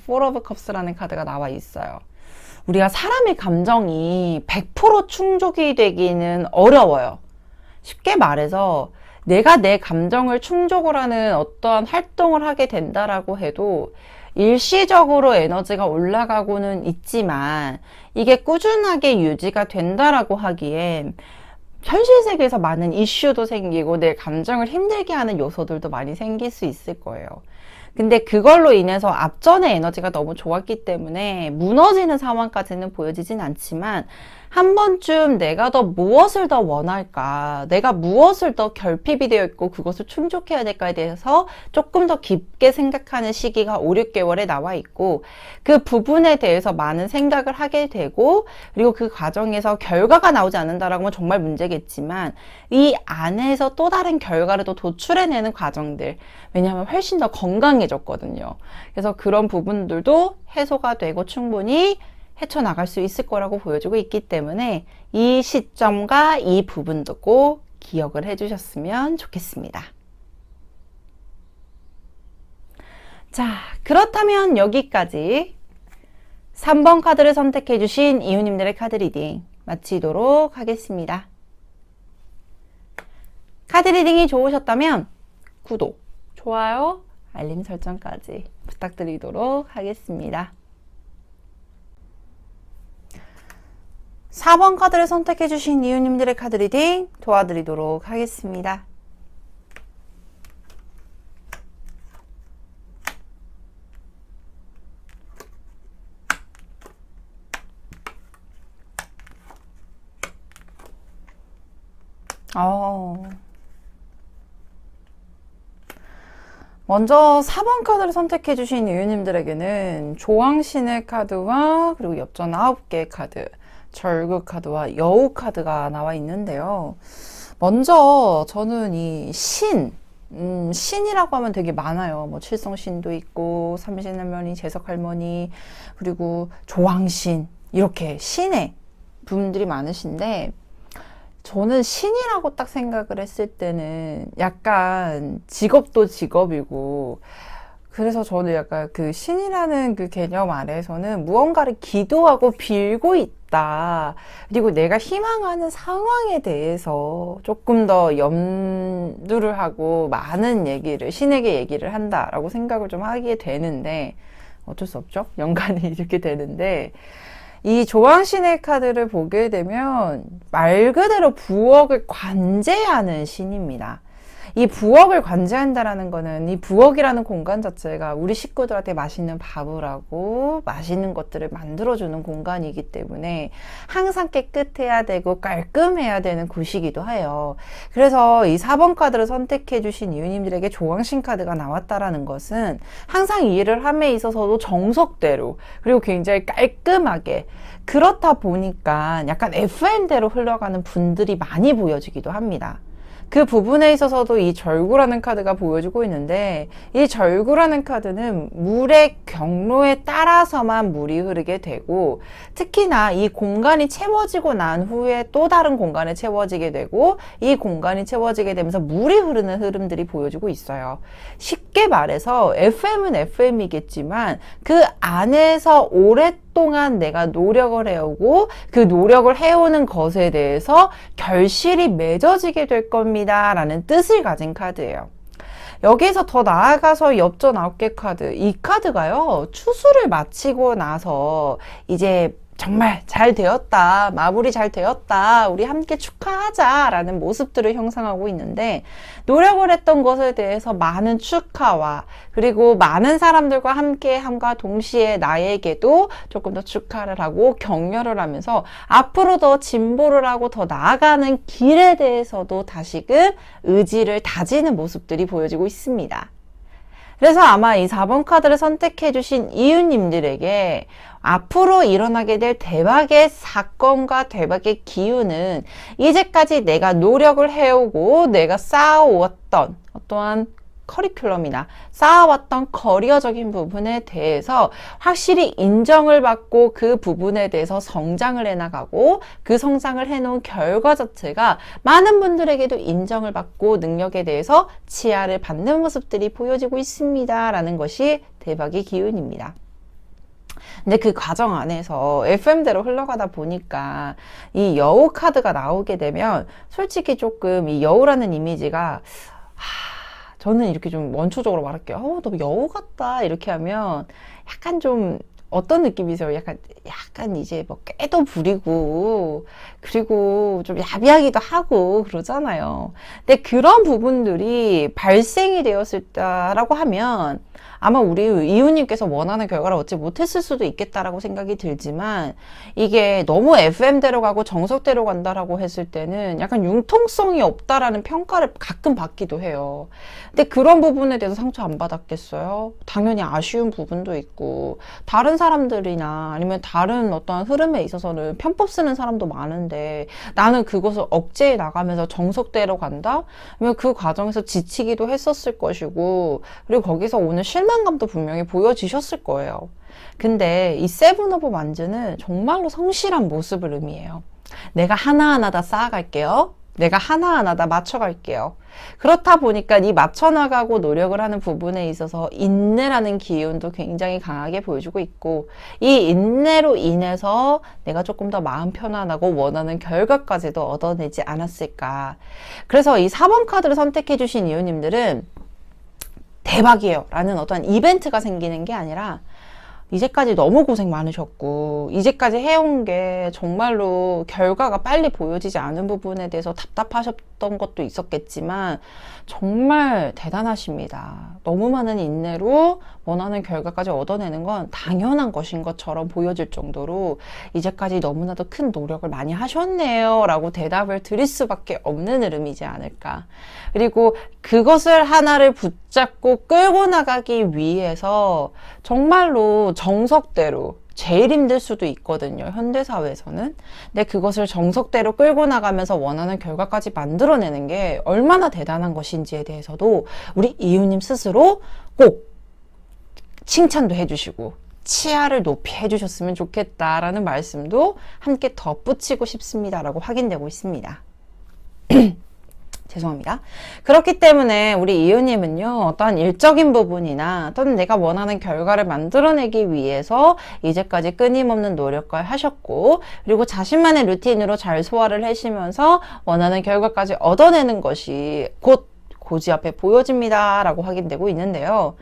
Four of Cups라는 카드가 나와 있어요. 우리가 사람의 감정이 100% 충족이 되기는 어려워요. 쉽게 말해서 내가 내 감정을 충족을 하는 어떠한 활동을 하게 된다라고 해도 일시적으로 에너지가 올라가고는 있지만 이게 꾸준하게 유지가 된다라고 하기엔 현실 세계에서 많은 이슈도 생기고 내 감정을 힘들게 하는 요소들도 많이 생길 수 있을 거예요. 근데 그걸로 인해서 앞전의 에너지가 너무 좋았기 때문에 무너지는 상황까지는 보여지진 않지만 한 번쯤 내가 더 무엇을 더 원할까, 내가 무엇을 더 결핍이 되어 있고 그것을 충족해야 될까에 대해서 조금 더 깊게 생각하는 시기가 5, 6개월에 나와 있고 그 부분에 대해서 많은 생각을 하게 되고 그리고 그 과정에서 결과가 나오지 않는다라고 하면 정말 문제겠지만 이 안에서 또 다른 결과를 또 도출해내는 과정들, 왜냐하면 훨씬 더 건강해졌거든요. 그래서 그런 부분들도 해소가 되고 충분히 헤쳐나갈 수 있을 거라고 보여주고 있기 때문에 이 시점과 이 부분도 꼭 기억을 해주셨으면 좋겠습니다. 자, 그렇다면 여기까지 3번 카드를 선택해 주신 이웃님들의 카드 리딩 마치도록 하겠습니다. 카드 리딩이 좋으셨다면 구독, 좋아요, 알림 설정까지 부탁드리도록 하겠습니다. 4번 카드를 선택해 주신 이웃님들의 카드 리딩 도와드리도록 하겠습니다. 먼저 4번 카드를 선택해 주신 이웃님들에게는 조왕신의 카드와 그리고 엽전 9개의 카드, 절구 카드와 여우 카드가 나와 있는데요. 먼저 저는 이 신이라고 하면 되게 많아요. 뭐 칠성신도 있고 삼신할머니, 재석할머니, 그리고 조왕신, 이렇게 신의 분들이 많으신데, 저는 신이라고 딱 생각을 했을 때는 약간 직업도 직업이고, 그래서 저는 약간 그 신이라는 그 개념 아래에서는 무언가를 기도하고 빌고 있다. 그리고 내가 희망하는 상황에 대해서 조금 더 염두를 하고 많은 얘기를, 신에게 얘기를 한다라고 생각을 좀 하게 되는데, 어쩔 수 없죠. 연관이 이렇게 되는데, 이 조왕신의 카드를 보게 되면 말 그대로 부엌을 관제하는 신입니다. 이 부엌을 관제한다라는 거는 이 부엌이라는 공간 자체가 우리 식구들한테 맛있는 밥을 하고 맛있는 것들을 만들어주는 공간이기 때문에 항상 깨끗해야 되고 깔끔해야 되는 곳이기도 해요. 그래서 이 4번 카드를 선택해 주신 이웃님들에게 조왕신 카드가 나왔다라는 것은 항상 일을 함에 있어서도 정석대로 그리고 굉장히 깔끔하게, 그렇다 보니까 약간 FM대로 흘러가는 분들이 많이 보여지기도 합니다. 그 부분에 있어서도 이 절구라는 카드가 보여주고 있는데, 이 절구라는 카드는 물의 경로에 따라서만 물이 흐르게 되고, 특히나 이 공간이 채워지고 난 후에 또 다른 공간에 채워지게 되고, 이 공간이 채워지게 되면서 물이 흐르는 흐름들이 보여주고 있어요. 쉽게 말해서 FM은 FM이겠지만 그 안에서 오랫동안 내가 노력을 해오고 그 노력을 해오는 것에 대해서 결실이 맺어지게 될 겁니다 라는 뜻을 가진 카드예요. 여기에서 더 나아가서 엽전 9개 카드, 이 카드가요, 추수를 마치고 나서 이제 정말 잘 되었다, 마무리 잘 되었다, 우리 함께 축하하자 라는 모습들을 형성하고 있는데, 노력을 했던 것에 대해서 많은 축하와 그리고 많은 사람들과 함께 함과 동시에 나에게도 조금 더 축하를 하고 격려를 하면서 앞으로 더 진보를 하고 더 나아가는 길에 대해서도 다시금 의지를 다지는 모습들이 보여지고 있습니다. 그래서 아마 이 4번 카드를 선택해 주신 이웃님들에게 앞으로 일어나게 될 대박의 사건과 대박의 기운은 이제까지 내가 노력을 해오고 내가 쌓아왔던 어떠한 커리큘럼이나 쌓아왔던 커리어적인 부분에 대해서 확실히 인정을 받고 그 부분에 대해서 성장을 해나가고 그 성장을 해놓은 결과 자체가 많은 분들에게도 인정을 받고 능력에 대해서 치아를 받는 모습들이 보여지고 있습니다 라는 것이 대박의 기운입니다. 근데 그 과정 안에서 FM대로 흘러가다 보니까 이 여우 카드가 나오게 되면 솔직히 조금 이 여우라는 이미지가 저는 이렇게 좀 원초적으로 말할게요. 너 여우 같다 이렇게 하면 약간 좀 어떤 느낌이세요? 약간 이제 뭐 꾀도 부리고 그리고 좀 야비하기도 하고 그러잖아요. 근데 그런 부분들이 발생이 되었을 때라고 하면 아마 우리 이웃님께서 원하는 결과를 얻지 못했을 수도 있겠다라고 생각이 들지만, 이게 너무 FM대로 가고 정석대로 간다라고 했을 때는 약간 융통성이 없다라는 평가를 가끔 받기도 해요. 근데 그런 부분에 대해서 상처 안 받았겠어요? 당연히 아쉬운 부분도 있고, 다른 사람들이나 아니면 다른 어떤 흐름에 있어서는 편법 쓰는 사람도 많은데 나는 그것을 억제해 나가면서 정석대로 간다? 그러면 그 과정에서 지치기도 했었을 것이고, 그리고 거기서 오는 실망감도 분명히 보여지셨을 거예요. 근데 이 세븐 오브 완즈는 정말로 성실한 모습을 의미해요. 내가 하나하나 다 쌓아갈게요. 내가 하나하나 다 맞춰갈게요. 그렇다 보니까 이 맞춰나가고 노력을 하는 부분에 있어서 인내라는 기운도 굉장히 강하게 보여주고 있고, 이 인내로 인해서 내가 조금 더 마음 편안하고 원하는 결과까지도 얻어내지 않았을까. 그래서 이 4번 카드를 선택해 주신 이유님들은 대박이에요 라는 어떤 이벤트가 생기는 게 아니라, 이제까지 너무 고생 많으셨고 이제까지 해온 게 정말로 결과가 빨리 보여지지 않은 부분에 대해서 답답하셨던 것도 있었겠지만 정말 대단하십니다. 너무 많은 인내로 원하는 결과까지 얻어내는 건 당연한 것인 것처럼 보여질 정도로 이제까지 너무나도 큰 노력을 많이 하셨네요 라고 대답을 드릴 수밖에 없는 흐름이지 않을까. 그리고 그것을 하나를 붙잡고 끌고 나가기 위해서 정말로 정석대로, 제일 힘들 수도 있거든요, 현대사회에서는. 근데 그것을 정석대로 끌고 나가면서 원하는 결과까지 만들어내는 게 얼마나 대단한 것인지에 대해서도 우리 이유님 스스로 꼭 칭찬도 해주시고 치아를 높이 해주셨으면 좋겠다라는 말씀도 함께 덧붙이고 싶습니다라고 확인되고 있습니다. 죄송합니다. 그렇기 때문에 우리 이유님은요, 어떠한 일적인 부분이나 어떤 내가 원하는 결과를 만들어내기 위해서 이제까지 끊임없는 노력을 하셨고, 그리고 자신만의 루틴으로 잘 소화를 하시면서 원하는 결과까지 얻어내는 것이 곧 고지 앞에 보여집니다 라고 확인되고 있는데요.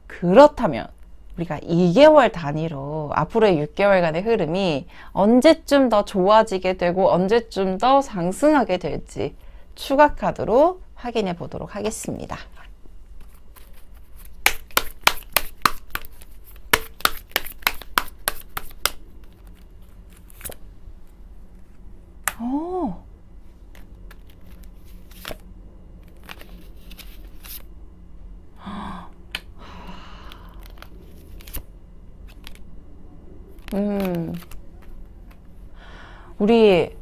그렇다면 우리가 2개월 단위로 앞으로의 6개월간의 흐름이 언제쯤 더 좋아지게 되고 언제쯤 더 상승하게 될지 추가 카드로 확인해 보도록 하겠습니다. 우리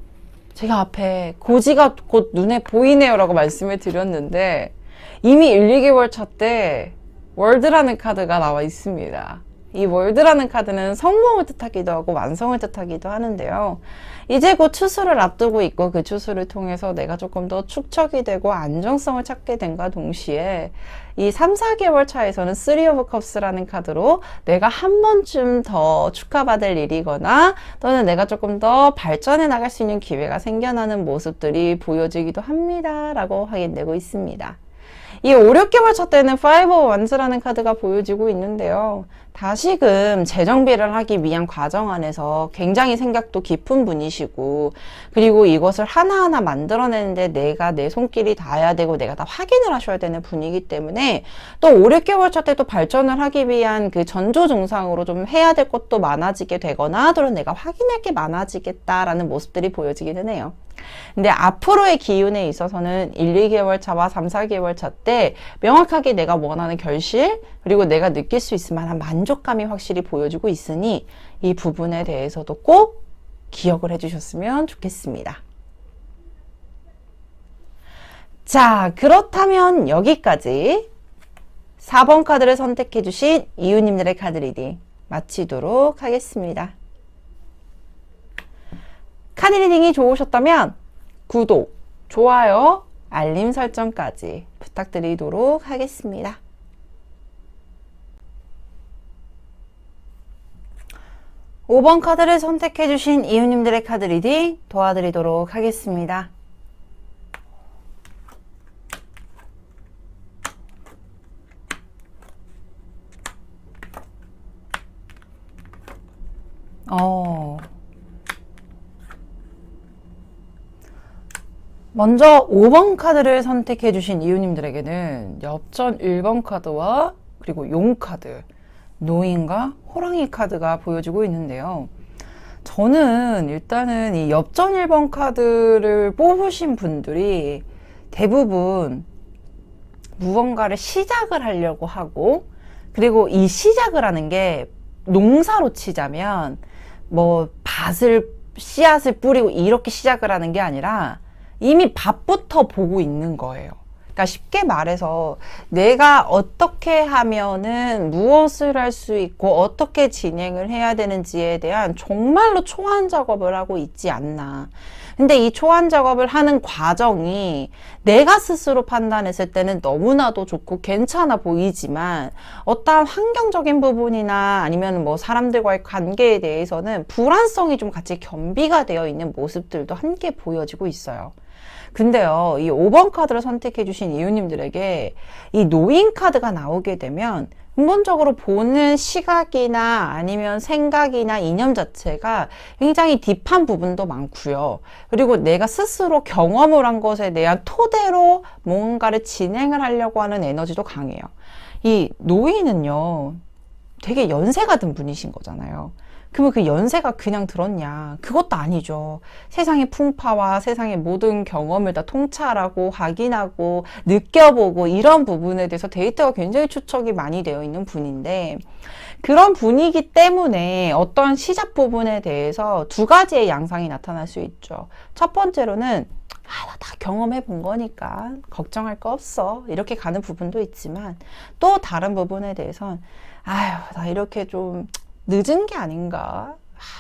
제가 앞에 고지가 곧 눈에 보이네요 라고 말씀을 드렸는데 이미 1, 2개월 차 때 월드라는 카드가 나와 있습니다. 이 월드라는 카드는 성공을 뜻하기도 하고 완성을 뜻하기도 하는데요. 이제 곧 추수를 앞두고 있고 그 추수를 통해서 내가 조금 더 축적이 되고 안정성을 찾게 된과 동시에 이 3, 4개월 차에서는 3 of Cups라는 카드로 내가 한 번쯤 더 축하받을 일이거나 또는 내가 조금 더 발전해 나갈 수 있는 기회가 생겨나는 모습들이 보여지기도 합니다 라고 확인되고 있습니다. 이 5, 6개월 차 때는 5 of Wands라는 카드가 보여지고 있는데요. 다시금 재정비를 하기 위한 과정 안에서 굉장히 생각도 깊은 분이시고, 그리고 이것을 하나하나 만들어내는데 내가 내 손길이 닿아야 되고 내가 다 확인을 하셔야 되는 분이기 때문에 또 5, 6개월 차 때도 발전을 하기 위한 그 전조증상으로 좀 해야 될 것도 많아지게 되거나 또는 내가 확인할 게 많아지겠다라는 모습들이 보여지기는 해요. 근데 앞으로의 기운에 있어서는 1, 2개월 차와 3, 4개월 차 때 명확하게 내가 원하는 결실 그리고 내가 느낄 수 있을 만한 만족감이 확실히 보여지고 있으니 이 부분에 대해서도 꼭 기억을 해주셨으면 좋겠습니다. 자, 그렇다면 여기까지 4번 카드를 선택해 주신 이유님들의 카드 리딩 마치도록 하겠습니다. 카드 리딩이 좋으셨다면 구독, 좋아요, 알림 설정까지 부탁드리도록 하겠습니다. (5번) 카드를 선택해 주신 이유님들의 카드 리딩 도와드리도록 하겠습니다. 먼저 5번 카드를 선택해 주신 이유님들에게는 엽전 1번 카드와 그리고 용 카드, 노인과 호랑이 카드가 보여지고 있는데요. 저는 일단은 이 엽전 1번 카드를 뽑으신 분들이 대부분 무언가를 시작을 하려고 하고, 그리고 이 시작을 하는 게 농사로 치자면 뭐 씨앗을 뿌리고 이렇게 시작을 하는 게 아니라 이미 밭부터 보고 있는 거예요. 그러니까 쉽게 말해서 내가 어떻게 하면은 무엇을 할 수 있고 어떻게 진행을 해야 되는지에 대한 정말로 초안 작업을 하고 있지 않나. 근데 이 초안 작업을 하는 과정이 내가 스스로 판단했을 때는 너무나도 좋고 괜찮아 보이지만 어떠한 환경적인 부분이나 아니면 뭐 사람들과의 관계에 대해서는 불안성이 좀 같이 겸비가 되어 있는 모습들도 함께 보여지고 있어요. 근데요, 이 5번 카드를 선택해 주신 이유님들에게 이 노인 카드가 나오게 되면 근본적으로 보는 시각이나 아니면 생각이나 이념 자체가 굉장히 딥한 부분도 많고요. 그리고 내가 스스로 경험을 한 것에 대한 토대로 뭔가를 진행을 하려고 하는 에너지도 강해요. 이 노인은요, 되게 연세가 든 분이신 거잖아요. 그러면 그 연세가 그냥 들었냐? 그것도 아니죠. 세상의 풍파와 세상의 모든 경험을 다 통찰하고 확인하고 느껴보고 이런 부분에 대해서 데이터가 굉장히 추적이 많이 되어 있는 분인데 그런 분이기 때문에 어떤 시작 부분에 대해서 두 가지의 양상이 나타날 수 있죠. 첫 번째로는 나 다 경험해 본 거니까 걱정할 거 없어 이렇게 가는 부분도 있지만 또 다른 부분에 대해서는 나 이렇게 좀 늦은 게 아닌가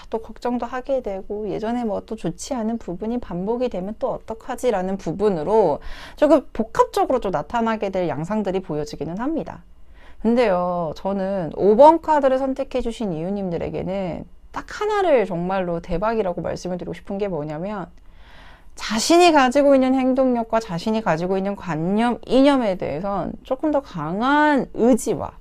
또 걱정도 하게 되고 예전에 뭐 또 좋지 않은 부분이 반복이 되면 또 어떡하지 라는 부분으로 조금 복합적으로 좀 나타나게 될 양상들이 보여지기는 합니다. 근데요, 저는 5번 카드를 선택해 주신 이유님들에게는 딱 하나를 정말로 대박이라고 말씀을 드리고 싶은 게 뭐냐면 자신이 가지고 있는 행동력과 자신이 가지고 있는 관념, 이념에 대해선 조금 더 강한 의지와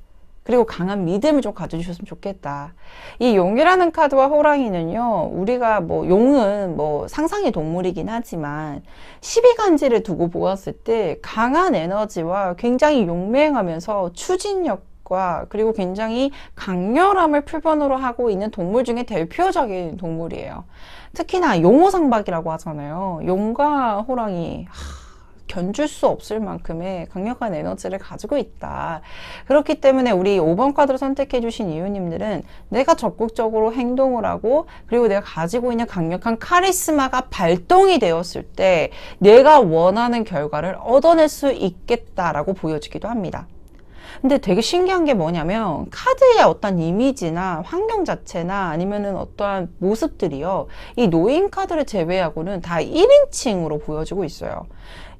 그리고 강한 믿음을 좀 가져주셨으면 좋겠다. 이 용이라는 카드와 호랑이는요, 우리가 뭐 용은 뭐 상상의 동물이긴 하지만 12간지를 두고 보았을 때 강한 에너지와 굉장히 용맹하면서 추진력과 그리고 굉장히 강렬함을 표본으로 하고 있는 동물 중에 대표적인 동물이에요. 특히나 용호상박이라고 하잖아요. 용과 호랑이. 견줄 수 없을 만큼의 강력한 에너지를 가지고 있다. 그렇기 때문에 우리 5번 카드를 선택해 주신 이유님들은 내가 적극적으로 행동을 하고 그리고 내가 가지고 있는 강력한 카리스마가 발동이 되었을 때 내가 원하는 결과를 얻어낼 수 있겠다라고 보여지기도 합니다. 근데 되게 신기한 게 뭐냐면 카드의 어떤 이미지나 환경 자체나 아니면은 어떠한 모습들이요. 이 노인 카드를 제외하고는 다 1인칭으로 보여지고 있어요.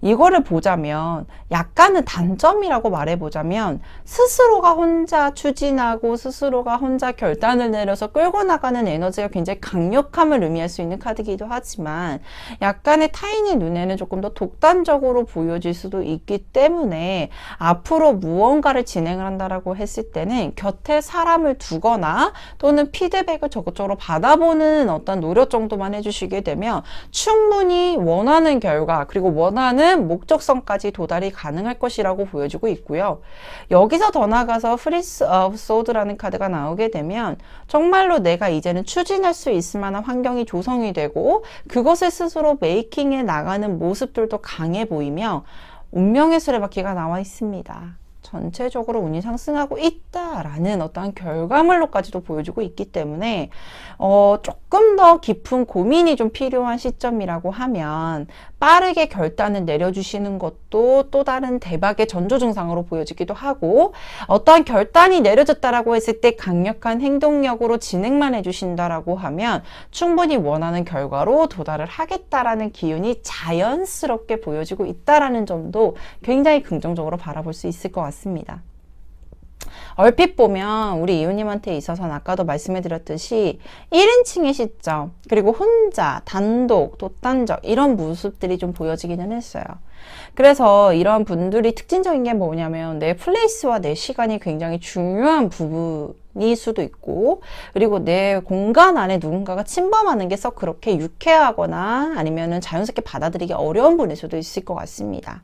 이거를 보자면 약간은 단점이라고 말해보자면 스스로가 혼자 추진하고 스스로가 혼자 결단을 내려서 끌고 나가는 에너지가 굉장히 강력함을 의미할 수 있는 카드이기도 하지만 약간의 타인의 눈에는 조금 더 독단적으로 보여질 수도 있기 때문에 앞으로 무언가를 진행을 한다라고 했을 때는 곁에 사람을 두거나 또는 피드백을 적극적으로 받아보는 어떤 노력 정도만 해주시게 되면 충분히 원하는 결과 그리고 원하는 목적성까지 도달이 가능할 것이라고 보여지고 있고요. 여기서 더 나아가서 프리스 오브 소드라는 카드가 나오게 되면 정말로 내가 이제는 추진할 수 있을 만한 환경이 조성이 되고 그것을 스스로 메이킹해 나가는 모습들도 강해 보이며 운명의 수레바퀴가 나와 있습니다. 전체적으로 운이 상승하고 있다라는 어떠한 결과물로까지도 보여주고 있기 때문에 조금 더 깊은 고민이 좀 필요한 시점이라고 하면 빠르게 결단을 내려주시는 것도 또 다른 대박의 전조 증상으로 보여지기도 하고 어떠한 결단이 내려졌다라고 했을 때 강력한 행동력으로 진행만 해주신다라고 하면 충분히 원하는 결과로 도달을 하겠다라는 기운이 자연스럽게 보여지고 있다라는 점도 굉장히 긍정적으로 바라볼 수 있을 것 같습니다. 얼핏 보면 우리 이웃님한테 있어서는 아까도 말씀해드렸듯이 1인칭의 시점 그리고 혼자, 단독, 독단적 이런 모습들이 좀 보여지기는 했어요. 그래서 이런 분들이 특징적인 게 뭐냐면 내 플레이스와 내 시간이 굉장히 중요한 부분일 수도 있고 그리고 내 공간 안에 누군가가 침범하는 게 썩 그렇게 유쾌하거나 아니면은 자연스럽게 받아들이기 어려운 분일 수도 있을 것 같습니다.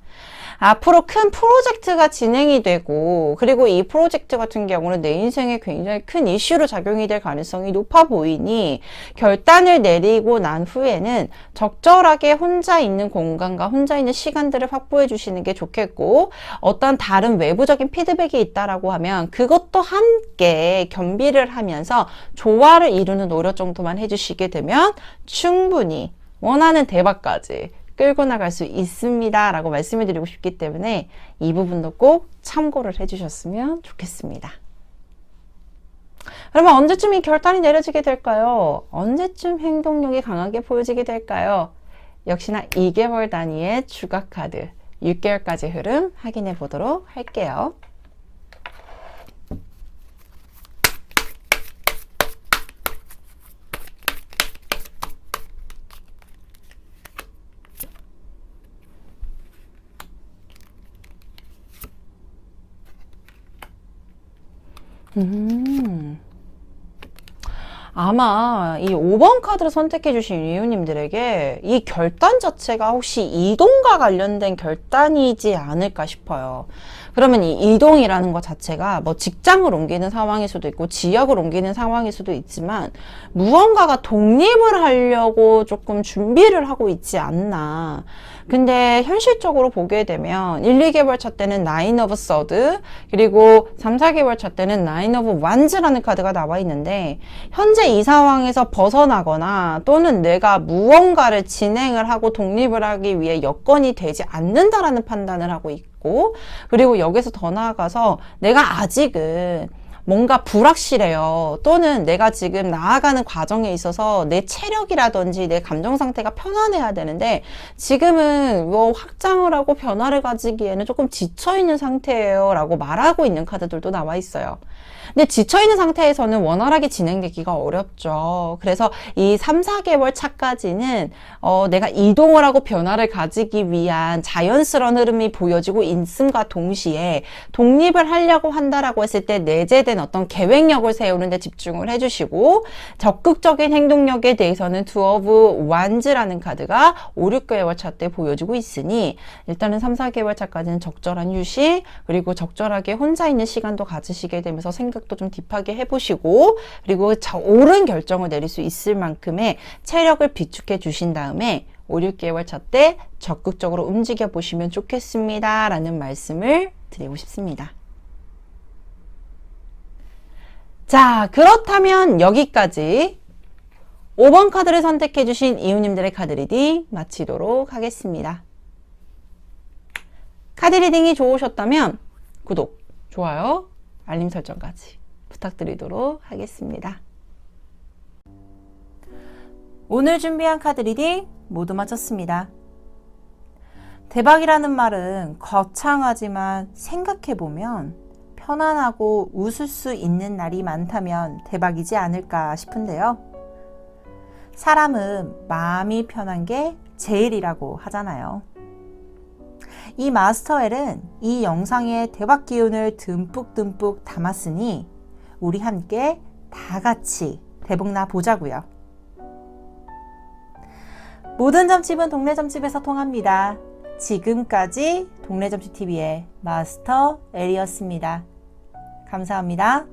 앞으로 큰 프로젝트가 진행이 되고 그리고 이 프로젝트 같은 경우는 내 인생에 굉장히 큰 이슈로 작용이 될 가능성이 높아 보이니 결단을 내리고 난 후에는 적절하게 혼자 있는 공간과 혼자 있는 시간들을 확보해 주시는 게 좋겠고 어떤 다른 외부적인 피드백이 있다라고 하면 그것도 함께 겸비를 하면서 조화를 이루는 노력 정도만 해주시게 되면 충분히 원하는 대박까지 끌고 나갈 수 있습니다 라고 말씀을 드리고 싶기 때문에 이 부분도 꼭 참고를 해주셨으면 좋겠습니다. 그러면 언제쯤 이 결단이 내려지게 될까요? 언제쯤 행동력이 강하게 보여지게 될까요? 역시나 2개월 단위의 추가 카드 6개월까지 흐름 확인해 보도록 할게요. 아마 이 5번 카드를 선택해 주신 이유님들에게 이 결단 자체가 혹시 이동과 관련된 결단이지 않을까 싶어요. 그러면 이 이동이라는 것 자체가 뭐 직장을 옮기는 상황일 수도 있고 지역을 옮기는 상황일 수도 있지만 무언가가 독립을 하려고 조금 준비를 하고 있지 않나. 근데 현실적으로 보게 되면 1, 2개월 차 때는 나인 오브 서드 그리고 3, 4개월 차 때는 나인 오브 완즈라는 카드가 나와 있는데 현재 이 상황에서 벗어나거나 또는 내가 무언가를 진행을 하고 독립을 하기 위해 여건이 되지 않는다라는 판단을 하고 있고 그리고 여기서 더 나아가서 내가 아직은 뭔가 불확실해요. 또는 내가 지금 나아가는 과정에 있어서 내 체력이라든지 내 감정 상태가 편안해야 되는데 지금은 뭐 확장을 하고 변화를 가지기에는 조금 지쳐있는 상태예요 라고 말하고 있는 카드들도 나와 있어요. 근데 지쳐있는 상태에서는 원활하게 진행되기가 어렵죠. 그래서 이 3, 4개월 차까지는 내가 이동을 하고 변화를 가지기 위한 자연스러운 흐름이 보여지고 있음과 동시에 독립을 하려고 한다라고 했을 때 내재된 어떤 계획력을 세우는 데 집중을 해주시고 적극적인 행동력에 대해서는 투 오브 완즈라는 카드가 5, 6개월 차 때 보여지고 있으니 일단은 3, 4개월 차까지는 적절한 휴식 그리고 적절하게 혼자 있는 시간도 가지시게 되면서 생각도 좀 딥하게 해보시고 그리고 옳은 결정을 내릴 수 있을 만큼의 체력을 비축해 주신 다음에 5, 6개월 차 때 적극적으로 움직여 보시면 좋겠습니다 라는 말씀을 드리고 싶습니다. 자, 그렇다면 여기까지 5번 카드를 선택해 주신 이웃님들의 카드 리딩 마치도록 하겠습니다. 카드 리딩이 좋으셨다면 구독, 좋아요, 알림 설정까지 부탁드리도록 하겠습니다. 오늘 준비한 카드 리딩 모두 마쳤습니다. 대박이라는 말은 거창하지만 생각해보면 편안하고 웃을 수 있는 날이 많다면 대박이지 않을까 싶은데요. 사람은 마음이 편한 게 제일이라고 하잖아요. 이 마스터엘은 이 영상에 대박 기운을 듬뿍 담았으니 우리 함께 다 같이 대박나 보자고요. 모든 점집은 동네 점집에서 통합니다. 지금까지 동네 점집 TV의 마스터 엘이었습니다. 감사합니다.